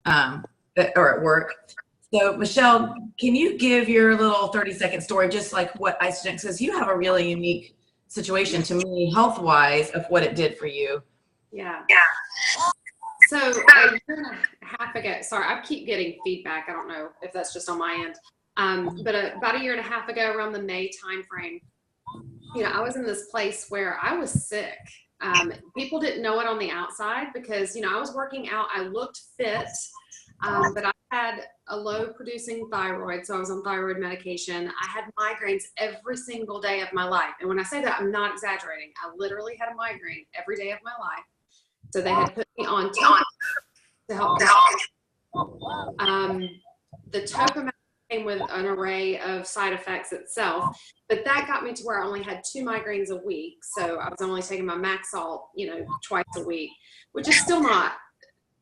or at work. So Michelle, can you give your little 30-second story, just like what Isagenix says? You have a really unique situation to me, health-wise, of what it did for you. Yeah. So a year and a half ago, sorry, I keep getting feedback. I don't know if that's just on my end. But about a year and a half ago, around the May timeframe, I was in this place where I was sick. People didn't know it on the outside because, I was working out. I looked fit, but I had a low producing thyroid. So I was on thyroid medication. I had migraines every single day of my life. And when I say that, I'm not exaggerating. I literally had a migraine every day of my life. So they had put me on Topamax to help. The Topamax came with an array of side effects itself, but that got me to where I only had 2 migraines a week. So I was only taking my Maxalt, twice a week, which is still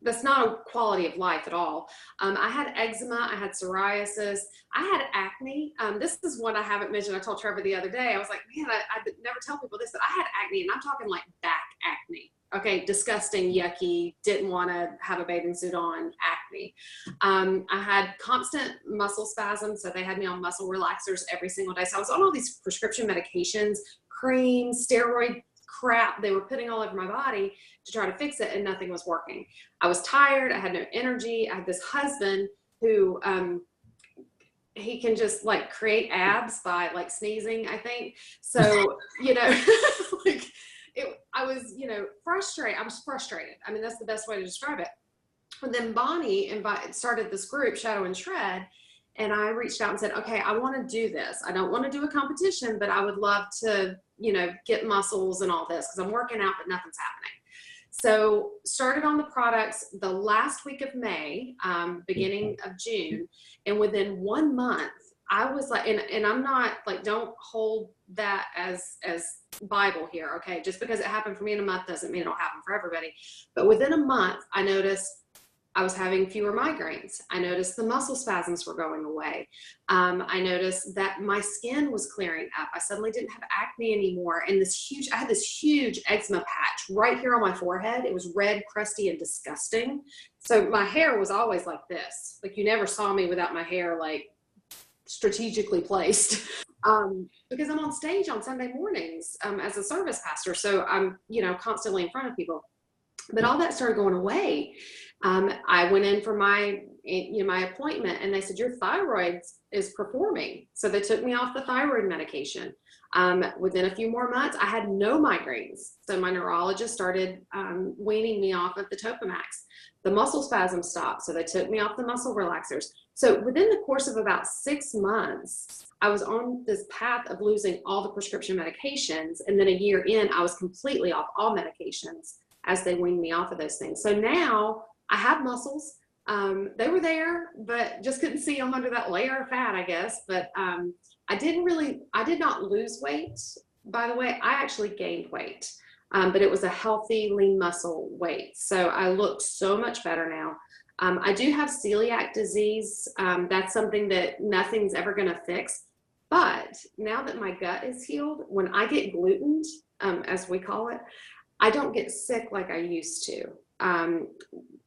that's not a quality of life at all. I had eczema, I had psoriasis, I had acne. This is one I haven't mentioned. I told Trevor the other day, I was like, man, I never tell people this, but I had acne, and I'm talking like back acne. Okay, disgusting, yucky, didn't want to have a bathing suit on, acne. I had constant muscle spasms, so they had me on muscle relaxers every single day. So I was on all these prescription medications, creams, steroid crap they were putting all over my body to try to fix it, and nothing was working. I was tired, I had no energy. I had this husband who, he can just like create abs by like sneezing, I think. So, like, I was, frustrated. I was frustrated. I mean, that's the best way to describe it. And then Bonnie started this group, Shadow and Shred, and I reached out and said, okay, I want to do this. I don't want to do a competition, but I would love to, get muscles and all this, because I'm working out, but nothing's happening. So started on the products the last week of May, beginning of June, and within 1 month, I was like, and I'm not like, don't hold that as Bible here, okay? Just because it happened for me in a month doesn't mean it'll happen for everybody. But within a month, I noticed I was having fewer migraines. I noticed the muscle spasms were going away. I noticed that my skin was clearing up. I suddenly didn't have acne anymore. And I had this huge eczema patch right here on my forehead. It was red, crusty, and disgusting. So my hair was always like this. Like, you never saw me without my hair like strategically placed, because I'm on stage on Sunday mornings as a service pastor. So I'm, constantly in front of people. But all that started going away. I went in for my appointment, and they said, your thyroid is performing. So they took me off the thyroid medication. Within a few more months, I had no migraines. So my neurologist started weaning me off of the Topamax. The muscle spasms stopped. So they took me off the muscle relaxers. So within the course of about 6 months, I was on this path of losing all the prescription medications. And then a year in, I was completely off all medications as they weaned me off of those things. So now I have muscles. They were there, but just couldn't see them under that layer of fat, I guess. But I did not lose weight, by the way. I actually gained weight, but it was a healthy, lean muscle weight. So I look so much better now. I do have celiac disease. That's something that nothing's ever going to fix. But now that my gut is healed, when I get glutened, as we call it, I don't get sick like I used to. A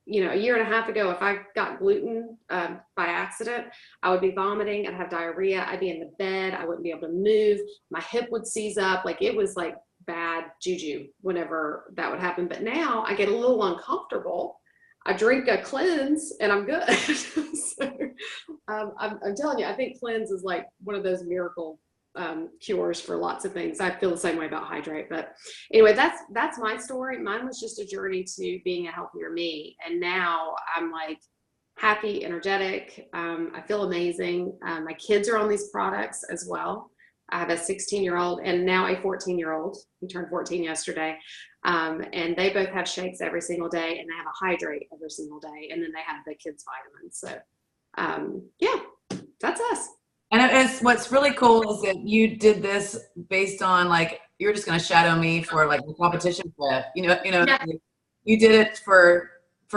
year and a half ago, if I got gluten by accident, I would be vomiting. I'd have diarrhea. I'd be in the bed. I wouldn't be able to move. My hip would seize up. Like, it was like bad juju whenever that would happen. But now I get a little uncomfortable. I drink a cleanse and I'm good. So, I'm telling you, I think cleanse is like one of those miracle cures for lots of things. I feel the same way about hydrate. But anyway, that's my story. Mine was just a journey to being a healthier me. And now I'm like happy, energetic. I feel amazing. My kids are on these products as well. I have a 16-year-old and now a 14-year-old. He turned 14 yesterday. And they both have shakes every single day, and they have a hydrate every single day. And then they have the kids' vitamins. So yeah, that's us. And what's really cool is that you did this based on, like, you were just going to shadow me for like the competition prep, yeah. You did it for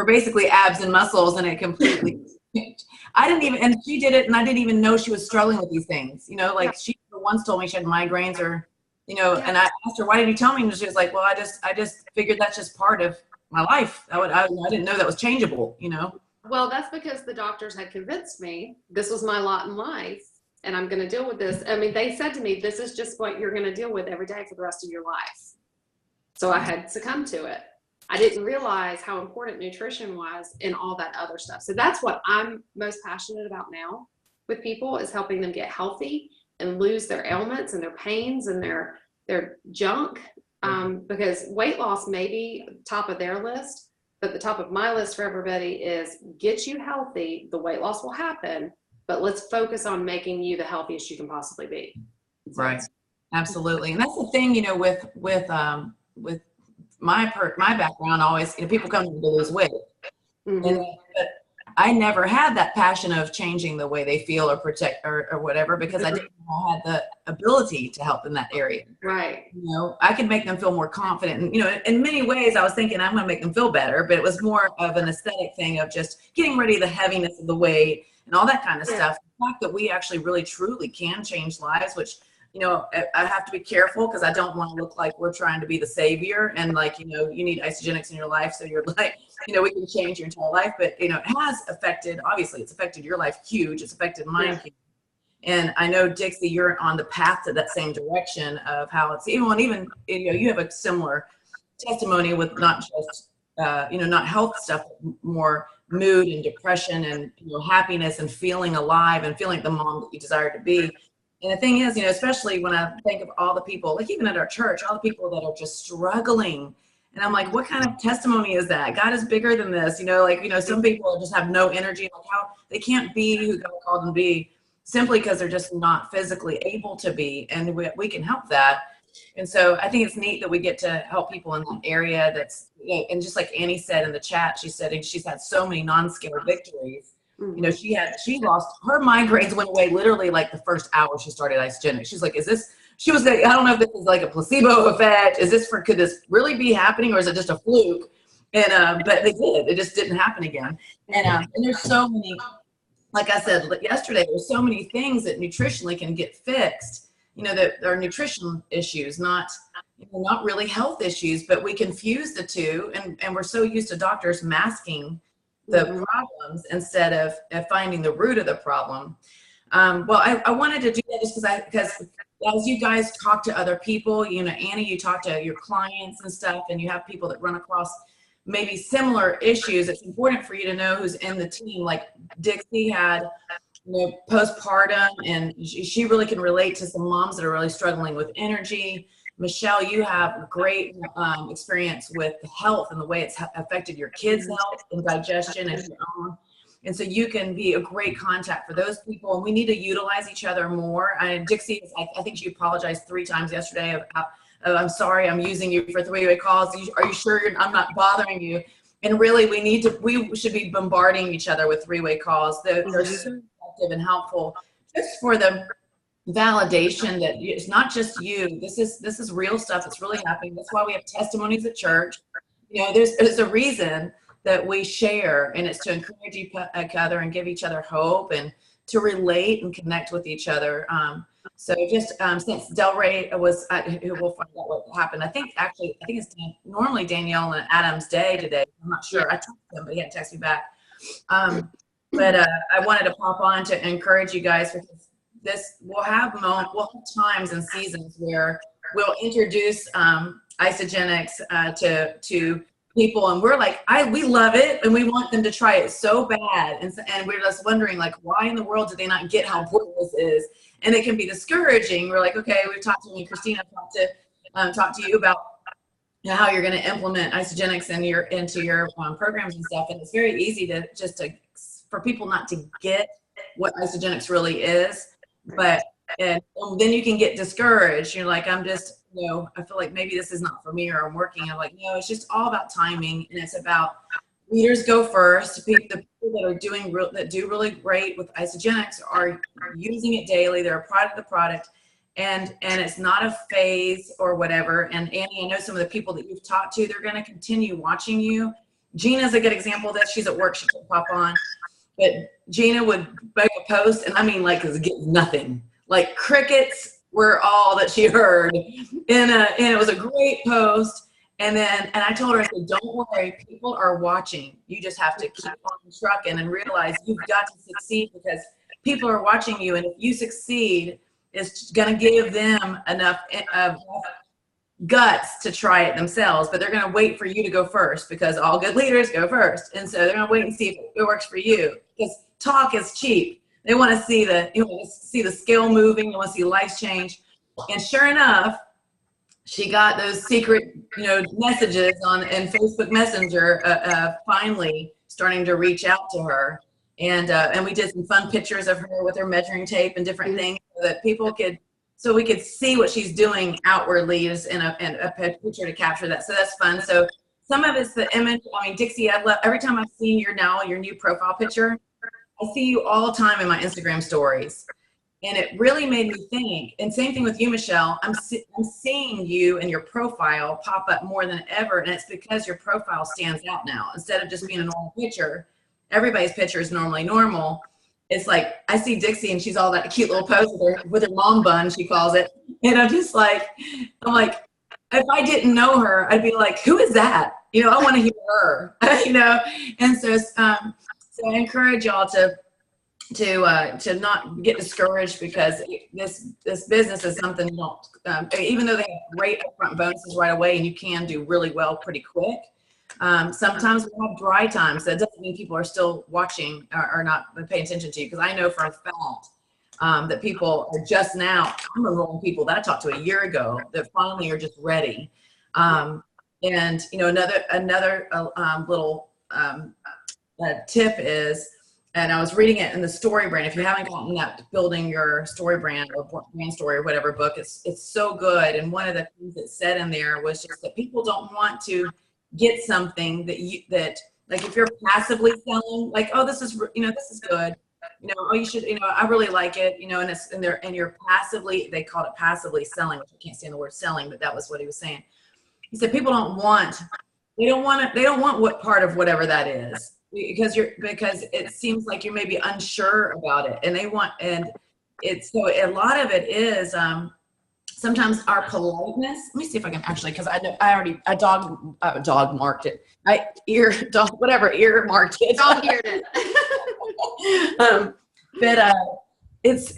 basically abs and muscles, and it completely and she did it, and I didn't even know she was struggling with these things, like, she once told me she had migraines, or, and I asked her, why did you tell me? And she was like, well, I just figured that's just part of my life. I didn't know that was changeable, Well, that's because the doctors had convinced me this was my lot in life and I'm going to deal with this. I mean, they said to me, this is just what you're going to deal with every day for the rest of your life. So I had succumbed to it. I didn't realize how important nutrition was in all that other stuff. So that's what I'm most passionate about now with people, is helping them get healthy and lose their ailments and their pains and their junk. Because weight loss may be top of their list, but the top of my list for everybody is get you healthy. The weight loss will happen, but let's focus on making you the healthiest you can possibly be. So, right. Absolutely. And that's the thing, you know, with my background, always, you know, people come to me to lose weight. And but I never had that passion of changing the way they feel or protect or whatever, because I didn't have the ability to help in that area. Right. You know, I could make them feel more confident. And, you know, in many ways I was thinking I'm going to make them feel better, but it was more of an aesthetic thing of just getting rid of the heaviness of the weight and all that kind of stuff. The fact that we actually really truly can change lives, which, you know, I have to be careful because I don't want to look like we're trying to be the savior and like, you know, you need Isagenix in your life. So you're like, you know, we can change your entire life, but, you know, it has affected, obviously it's affected your life huge. It's affected mine huge. And I know, Dixie, you're on the path to that same direction of how it's even, you know, you have a similar testimony with not just, you know, not health stuff, but more mood and depression and, you know, happiness and feeling alive and feeling like the mom that you desire to be. And the thing is, you know, especially when I think of all the people, like even at our church, all the people that are just struggling. And I'm like, what kind of testimony is that? God is bigger than this. You know, like, you know, some people just have no energy, like how they can't be who God called them to be simply because they're just not physically able to be. And we can help that. And so I think it's neat that we get to help people in that area. That's, you know, and just like Annie said in the chat, she said she's had so many non-scale victories. You know, she lost, her migraines went away literally like the first hour she started Isagenix. She's like, she was like, I don't know if this is like a placebo effect. Could this really be happening, or is it just a fluke? And, but they did, it just didn't happen again. And there's so many, like I said yesterday, there's so many things that nutritionally can get fixed, you know, that are nutrition issues, not really health issues, but we confuse the two. And we're so used to doctors masking the problems instead of finding the root of the problem. Well, I wanted to do that just because as you guys talk to other people, you know, Annie, you talk to your clients and stuff, and you have people that run across maybe similar issues. It's important for you to know who's in the team. Like Dixie had, you know, postpartum, and she really can relate to some moms that are really struggling with energy. Michelle, you have great experience with health and the way it's affected your kids' health and digestion and your own. And so you can be a great contact for those people. And we need to utilize each other more. Dixie, I think she apologized 3 times yesterday about, I'm sorry, I'm using you for 3-way calls. Are you sure I'm not bothering you? And really, we should be bombarding each other with 3-way calls. They're so effective and helpful just for the validation that it's not just you. This is real stuff that's really happening. That's why we have testimonies at church. You know, there's a reason that we share, and it's to encourage each other and give each other hope and to relate and connect with each other. So just since Delray was, who will find out what happened. I think it's normally Danielle and Adam's day today. I'm not sure. I texted him, but he hadn't texted me back. But I wanted to pop on to encourage you guys, because we'll have times and seasons where we'll introduce Isagenix to people, and we're like, we love it, and we want them to try it so bad, and we're just wondering, like, why in the world do they not get how important this is? And it can be discouraging. We're like, okay, we've talked to Christina, talk to you about, you know, how you're going to implement Isagenix into your programs and stuff, and it's very easy for people not to get what Isagenix really is. But and then you can get discouraged. You're like, I'm just, you know, I feel like maybe this is not for me, or I'm working. I'm like, no, it's just all about timing, and it's about leaders go first. The people that do really great with Isagenix are using it daily. They're a product of the product, and it's not a phase or whatever. And Annie, I know some of the people that you've talked to, they're going to continue watching you. Gina's a good example of that. She's at work, she can't pop on. But Gina would make a post, and I mean, like, get nothing. Like, crickets were all that she heard. And it was a great post. And I told her, I said, don't worry, people are watching. You just have to keep on trucking and realize you've got to succeed because people are watching you. And if you succeed, it's going to give them enough guts to try it themselves, but they're going to wait for you to go first because all good leaders go first. And so they're going to wait and see if it works for you because talk is cheap. They want to see the scale moving. They want to see lives change. And sure enough, she got those secret, messages in Facebook Messenger, finally starting to reach out to her. And we did some fun pictures of her with her measuring tape and different things so that we could see what she's doing outwardly in a picture to capture that. So that's fun. So some of it's the image. I mean, Dixie, every time I've seen your new profile picture, I see you all the time in my Instagram stories. And it really made me think, and same thing with you, Michelle, I'm seeing you and your profile pop up more than ever, and it's because your profile stands out now. Instead of just being a normal picture, everybody's picture is normally normal. It's like, I see Dixie and she's all that cute little pose with her mom bun, she calls it. And I'm like, if I didn't know her, I'd be like, who is that? I want to hear her, And so I encourage y'all to not get discouraged because this business is something you don't, even though they have great upfront bonuses right away and you can do really well pretty quick. Sometimes we have dry times. That doesn't mean people are still watching or not paying attention to you. Because I know for a fact that people are just now, I'm enrolling people that I talked to a year ago that finally are just ready. And another little tip is, and I was reading it in the Story Brand. If you haven't gotten that Building Your Story Brand or Brand Story or whatever book, it's so good. And one of the things that said in there was just that people don't want to get something that like if you're passively selling, like, oh, this is good, oh, you should, I really like it, and you're passively, they called it passively selling, which I can't stand the word selling, but that was what he was saying. He said people they don't want what part of whatever that is because it seems like you're maybe unsure about it, and it's so a lot of it is sometimes our politeness. Let me see if I can actually, because I dog marked it. Ear marked it. Dog eared it. But it's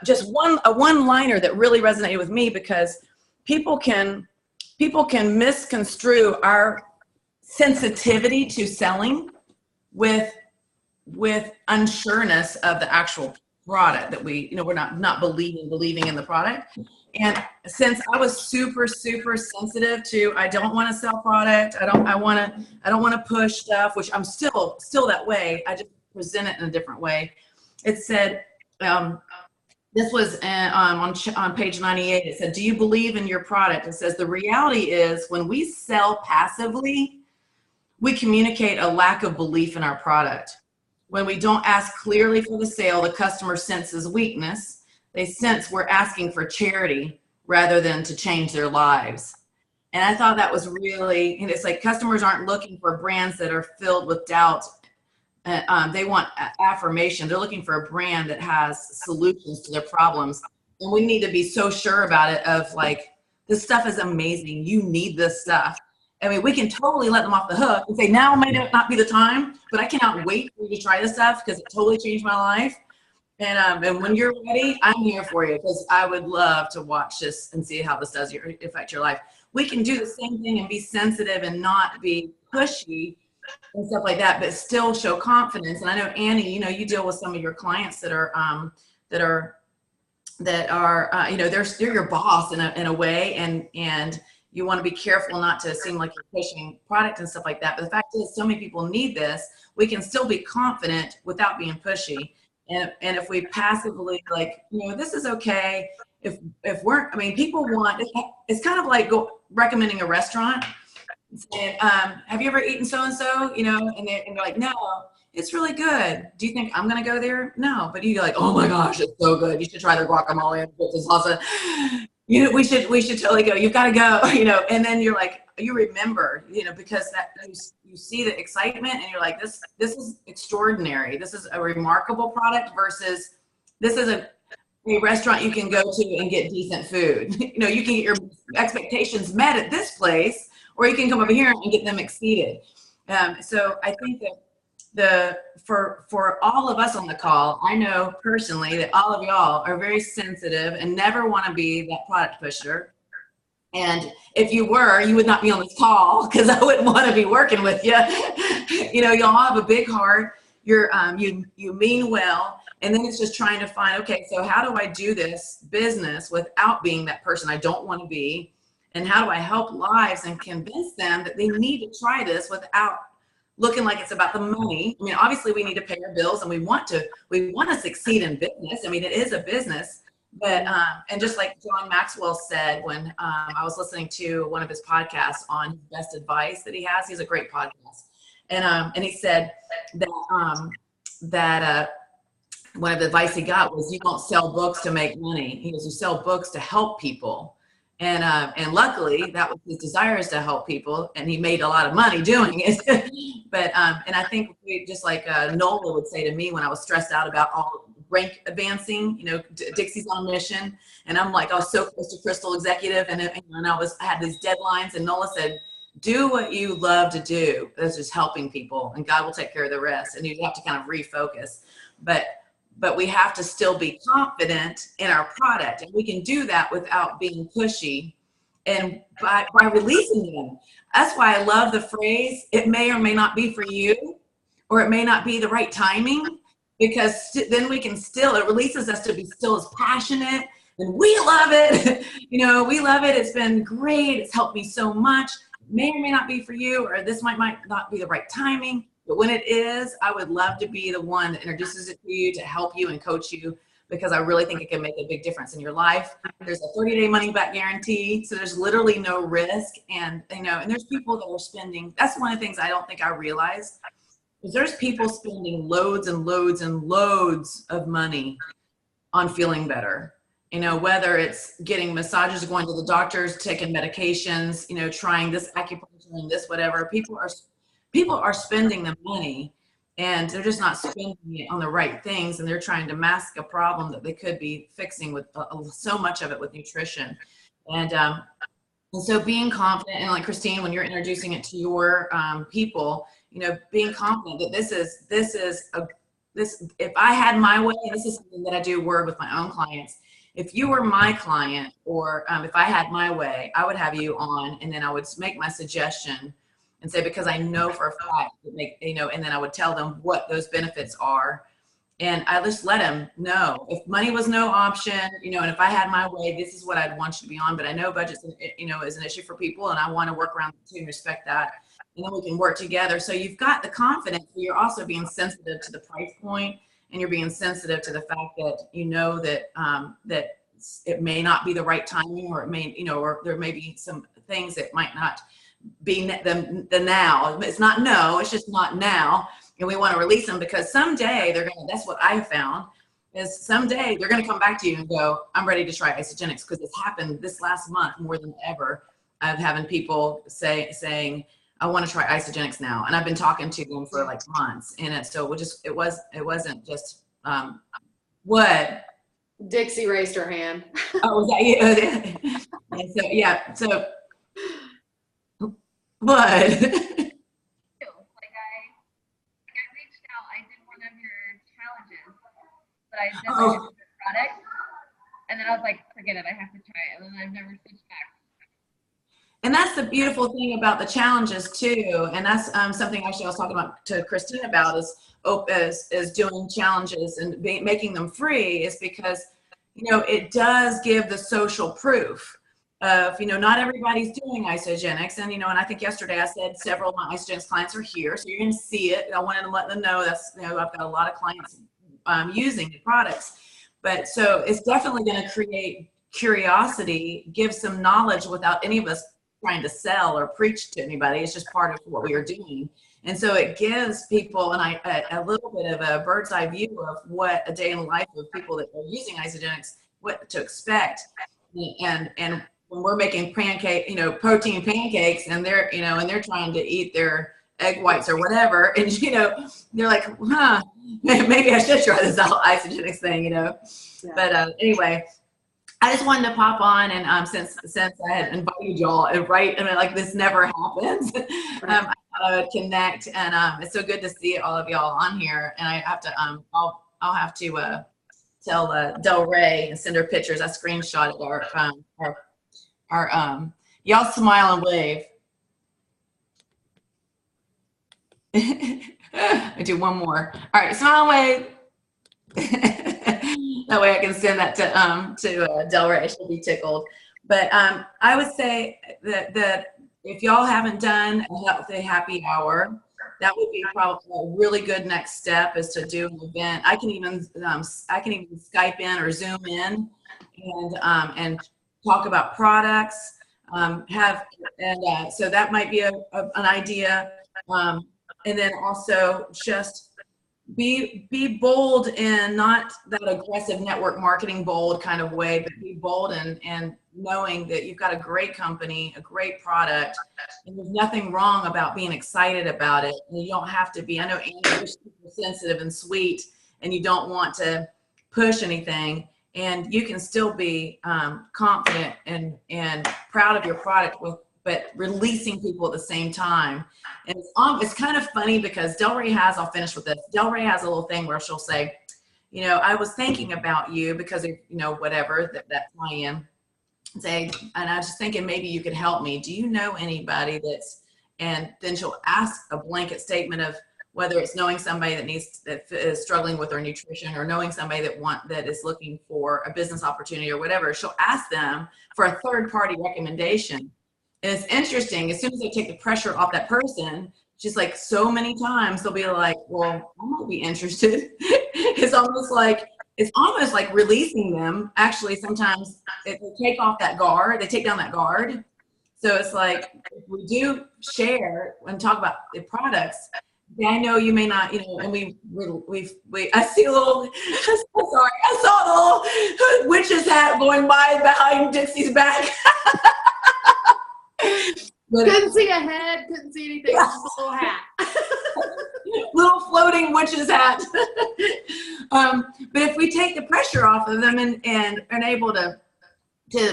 just a one-liner that really resonated with me because people can misconstrue our sensitivity to selling with unsureness of the actual product that we're not believing in the product. And since I was super, super sensitive to, I don't want to sell product. I don't want to push stuff, which I'm still that way. I just present it in a different way. It said, this was on page 98. It said, do you believe in your product? It says, the reality is when we sell passively, we communicate a lack of belief in our product. When we don't ask clearly for the sale, the customer senses weakness. They sense we're asking for charity rather than to change their lives. And I thought that was really, it's like customers aren't looking for brands that are filled with doubt. They want affirmation. They're looking for a brand that has solutions to their problems. And we need to be so sure about it of like, this stuff is amazing. You need this stuff. I mean, we can totally let them off the hook and say, now may not be the time, but I cannot wait for you to try this stuff because it totally changed my life. And when you're ready, I'm here for you because I would love to watch this and see how this does affect your life. We can do the same thing and be sensitive and not be pushy and stuff like that, but still show confidence. And I know, Annie, you deal with some of your clients that are they're your boss in a way, and you want to be careful not to seem like you're pushing product and stuff like that. But the fact is, so many people need this. We can still be confident without being pushy. And if we passively this is okay. If people want, it's kind of like recommending a restaurant. Saying, have you ever eaten so-and-so? And they're like, no, it's really good. Do you think I'm going to go there? No. But you're like, oh my gosh, it's so good. You should try their guacamole and put this salsa. We should totally go. You've got to go, and then you're like, you remember, because that you see the excitement and you're like, this is extraordinary. This is a remarkable product versus this is a restaurant you can go to and get decent food. You can get your expectations met at this place or you can come over here and get them exceeded. So I think that for all of us on the call, I know personally that all of y'all are very sensitive and never want to be that product pusher. And if you were, you would not be on this call, because I wouldn't want to be working with you. You know, y'all have a big heart. You're you mean well, and then it's just trying to find, okay, so how do I do this business without being that person I don't want to be, and how do I help lives and convince them that they need to try this without looking like it's about the money. I mean, obviously we need to pay our bills, and we want to succeed in business. I mean, it is a business. But and just like John Maxwell said when I was listening to one of his podcasts on his best advice that he has a great podcast, and he said that one of the advice he got was, you don't sell books to make money. He goes, you sell books to help people, and luckily that was his desire, is to help people, and he made a lot of money doing it. But and I think just like Nola would say to me when I was stressed out about all rank advancing, you know, Dixie's on a mission, and I'm like, I was so close to Crystal Executive, and I had these deadlines, and Nola said, do what you love to do. That's just helping people, and God will take care of the rest. And you have to kind of refocus, but we have to still be confident in our product, and we can do that without being pushy, and by releasing them. That's why I love the phrase, it may or may not be for you, or it may not be the right timing. Because then we can still, it releases us to be still as passionate, and we love it. You know, we love it. It's been great. It's helped me so much. It may or may not be for you, or this might not be the right timing. But when it is, I would love to be the one that introduces it to you, to help you and coach you, because I really think it can make a big difference in your life. There's a 30-day money back guarantee. So there's literally no risk. And, you know, and there's people that are spending, that's one of the things I don't think I realized. There's people spending loads and loads and loads of money on feeling better. You know, whether it's getting massages, going to the doctors, taking medications, you know, trying this acupuncture and this whatever. People are spending the money, and they're just not spending it on the right things, and they're trying to mask a problem that they could be fixing with so much of it with nutrition. And so being confident, and like Christine, when you're introducing it to your people, you know, being confident that this is if I had my way, and this is something that I do word with my own clients. If you were my client, or if I had my way, I would have you on, and then I would make my suggestion and say, because I know for a fact that you know, and then I would tell them what those benefits are. And I just let them know, if money was no option, you know, and if I had my way, this is what I'd want you to be on. But I know budgets, you know, is an issue for people, and I want to work around it too and respect that. And then we can work together. So you've got the confidence, but you're also being sensitive to the price point, and you're being sensitive to the fact that, you know, that that it may not be the right timing, or it may, you know, or there may be some things that might not be the now. It's not no, it's just not now. And we want to release them, because someday that's what I found, is someday they're going to come back to you and go, I'm ready to try Isagenix, because it's happened this last month more than ever. I've having people saying, I want to try Isagenix now. And I've been talking to them for like months. And it wasn't just, what? Dixie raised her hand. Oh, was that you? And so, yeah. So, what? I reached out. I did one of your challenges, but I never did the product. And then I was like, forget it, I have to try it. And then I've never switched back. And that's the beautiful thing about the challenges too. And that's something actually I was talking about to Christine about, is doing challenges and making them free, is because, you know, it does give the social proof of, you know, not everybody's doing Isagenix. And, you know, and I think yesterday I said several of my Isagenix clients are here, so you're going to see it. I wanted to let them know that's, you know, I've got a lot of clients using the products. But so it's definitely going to create curiosity, give some knowledge without any of us trying to sell or preach to anybody. It's just part of what we are doing. And so it gives people a little bit of a bird's eye view of what a day in the life of people that are using Isagenix, what to expect. And when we're making protein pancakes, and they're, you know, and they're trying to eat their egg whites or whatever, and, you know, they're like, maybe I should try this Isagenix thing, you know. Yeah. But anyway, I just wanted to pop on, and since I had invited y'all, right, and like this never happens, I thought I would connect, and it's so good to see all of y'all on here. And I have to, I'll have to tell Del Rey and send her pictures. I screenshotted our y'all smile and wave. I do one more. All right, smile and wave. That way I can send that to Del Rey. She'll be tickled. But I would say that if y'all haven't done a healthy happy hour, that would be probably a really good next step, is to do an event. I can even Skype in or Zoom in and talk about products. So that might be an idea. And then also just be bold in not that aggressive network marketing bold kind of way, but be bold and knowing that you've got a great company, a great product, and there's nothing wrong about being excited about it. And you don't have to be, I know Annie, you're super sensitive and sweet, and you don't want to push anything, and you can still be confident and proud of your product but releasing people at the same time. And it's kind of funny because Del Rey I'll finish with this. Del Rey has a little thing where she'll say, you know, I was thinking about you because of, you know, whatever that tie-in. Say, and I was just thinking maybe you could help me. Do you know anybody and then she'll ask a blanket statement of whether it's knowing somebody that is struggling with their nutrition, or knowing somebody that is looking for a business opportunity or whatever. She'll ask them for a third-party recommendation. And it's interesting, as soon as they take the pressure off that person, just like so many times they'll be like, well, I might be interested. It's almost like releasing them. Actually, sometimes they take off that guard, they take down that guard. So it's like, if we do share and talk about the products, I know you may not, you know, and I see a little, sorry, I saw the little witch's hat going by behind Dixie's back. Couldn't see a head, couldn't see anything, just a little hat. Little floating witch's hat. But if we take the pressure off of them and are able to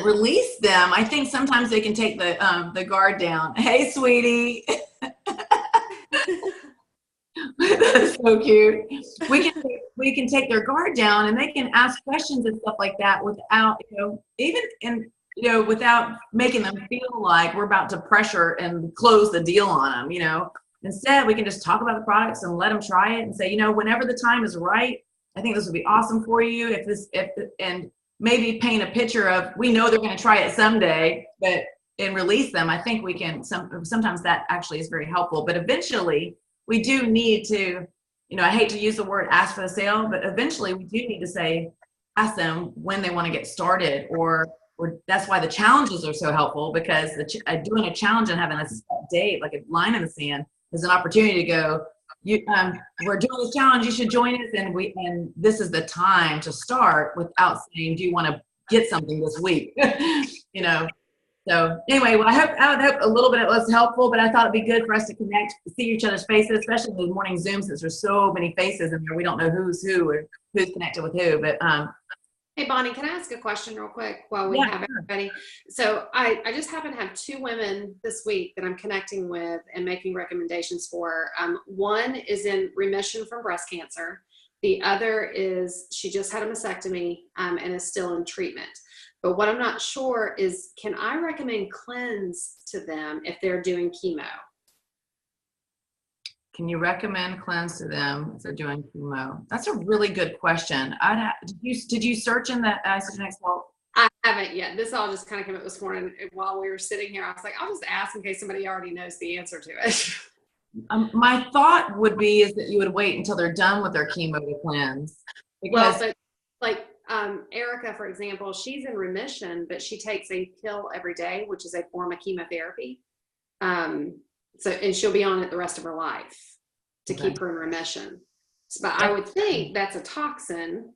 release them, I think sometimes they can take the guard down. Hey, sweetie. That's so cute. We can take their guard down, and they can ask questions and stuff like that without, you know, without making them feel like we're about to pressure and close the deal on them, you know. Instead, we can just talk about the products and let them try it and say, you know, whenever the time is right, I think this would be awesome for you. And maybe paint a picture of, we know they're going to try it someday, and release them. I think we can, sometimes that actually is very helpful. But eventually, we do need to, you know, I hate to use the word ask for the sale, but eventually we do need to ask them when they want to get started, or that's why the challenges are so helpful, because doing a challenge and having a set date, like a line in the sand, is an opportunity to go, we're doing this challenge, you should join us, and this is the time to start, without saying, do you want to get something this week? You know. So anyway, well, I would hope a little bit it was helpful, but I thought it'd be good for us to connect, see each other's faces, especially in the morning Zoom, since there's so many faces in there. We don't know who's who or who's connected with who. But hey, Bonnie, can I ask a question real quick while we have everybody? So I just happen to have 2 women this week that I'm connecting with and making recommendations for. One is in remission from breast cancer. The other is, she just had a mastectomy and is still in treatment. But what I'm not sure is, can I recommend cleanse to them if they're doing chemo? Can you recommend cleanse to them if they're doing chemo? That's a really good question. Did you search in the Isagenix vault? I haven't yet. This all just kind of came up this morning while we were sitting here. I was like, I'll just ask in case somebody already knows the answer to it. My thought would be is that you would wait until they're done with their chemo to cleanse. Because but like Erica, for example, she's in remission, but she takes a pill every day, which is a form of chemotherapy. And she'll be on it the rest of her life to keep her in remission. But I would think that's a toxin,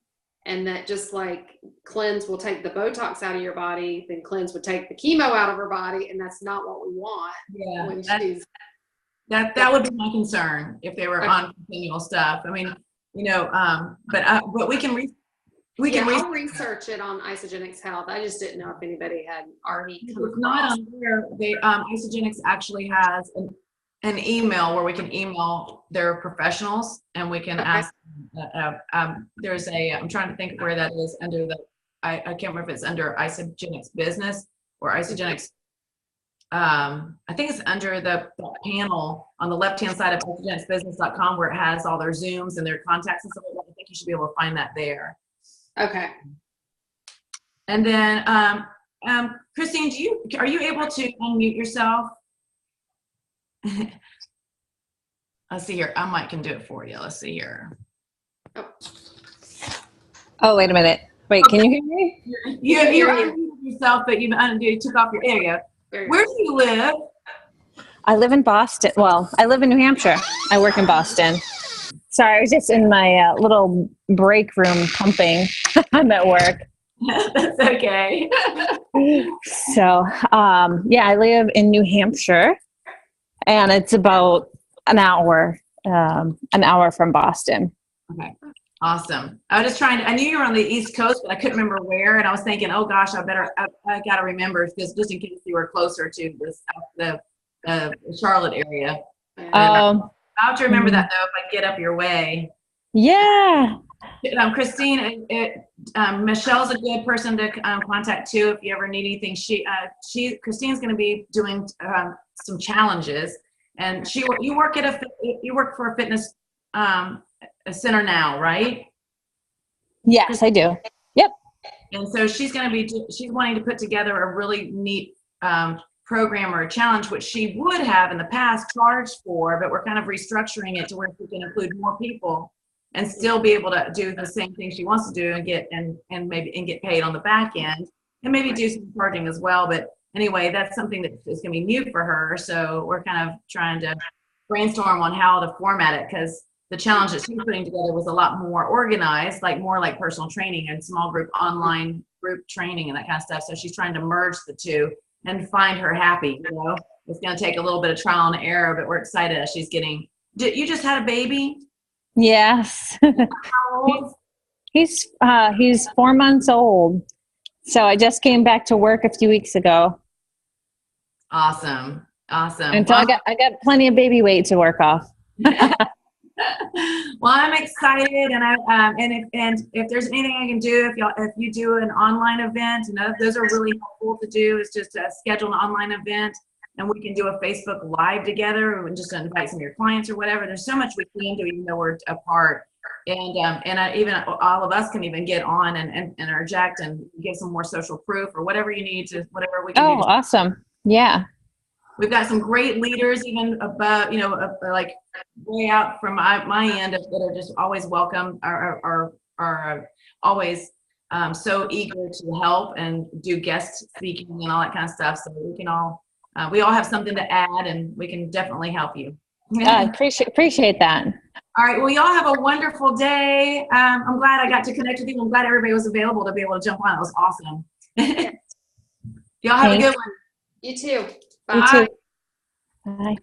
and that just like cleanse will take the Botox out of your body, then cleanse would take the chemo out of her body, and that's not what we want. Yeah, when that would be my concern if they were on continual stuff. I mean, you know, but we can I'll research it on Isagenix Health. I just didn't know if anybody had already come It's not across. on there. Isagenix actually has an email where we can email their professionals and we can ask. I'm trying to think where that is under I can't remember if it's under Isagenix Business or Isagenix. I think it's under the panel on the left-hand side of isagenixbusiness.com where it has all their Zooms and their contacts and stuff like that. I think you should be able to find that there. Okay. And then, Christine, are you able to unmute yourself? Let's see here. I might can do it for you. Let's see here. Oh, wait a minute. Wait, can you hear me? You unmuted yourself, but you took off your area. Where do you live? I live in Boston. Well, I live in New Hampshire. I work in Boston. Sorry, I was just in my little break room pumping. I'm at work. That's okay. So, I live in New Hampshire, and it's about an hour from Boston. Okay. Awesome. I was just I knew you were on the East Coast, but I couldn't remember where. And I was thinking, oh gosh, I got to remember because just in case you were closer to the Charlotte area. I'll have to remember that though if I get up your way. Yeah. Christine, Michelle's a good person to contact too if you ever need anything. Christine's going to be doing some challenges, and you work for a fitness a center now, right? Yes, I do. Yep. And so she's wanting to put together a really neat program or a challenge, which she would have in the past charged for, but we're kind of restructuring it to where she can include more people and still be able to do the same thing she wants to do and get paid on the back end and maybe do some charging as well. But anyway, that's something that is going to be new for her. So we're kind of trying to brainstorm on how to format it because the challenge that she's putting together was a lot more organized, more like personal training and small group, online group training and that kind of stuff. So she's trying to merge the two and find her happy. It's going to take a little bit of trial and error, but we're excited as she's getting. You just had a baby? Yes. How old? He's 4 months old. So I just came back to work a few weeks ago. Awesome. And so I got plenty of baby weight to work off. Well, I'm excited, and if there's anything I can do, if you do an online event, those are really helpful to do. Is just to schedule an online event, and we can do a Facebook Live together, and just invite some of your clients or whatever. There's so much we can do, even though we're apart, and even all of us can even get on and interject and give some more social proof or whatever you need to whatever we can do. Oh, awesome! Yeah. We've got some great leaders, even above, like way out from my end that are just always welcome, are always so eager to help and do guest speaking and all that kind of stuff. So we all have something to add, and we can definitely help you. Appreciate that. All right. Well, y'all have a wonderful day. I'm glad I got to connect with you. I'm glad everybody was available to be able to jump on. It was awesome. Y'all have a good one. You too. Bye. You too. Bye.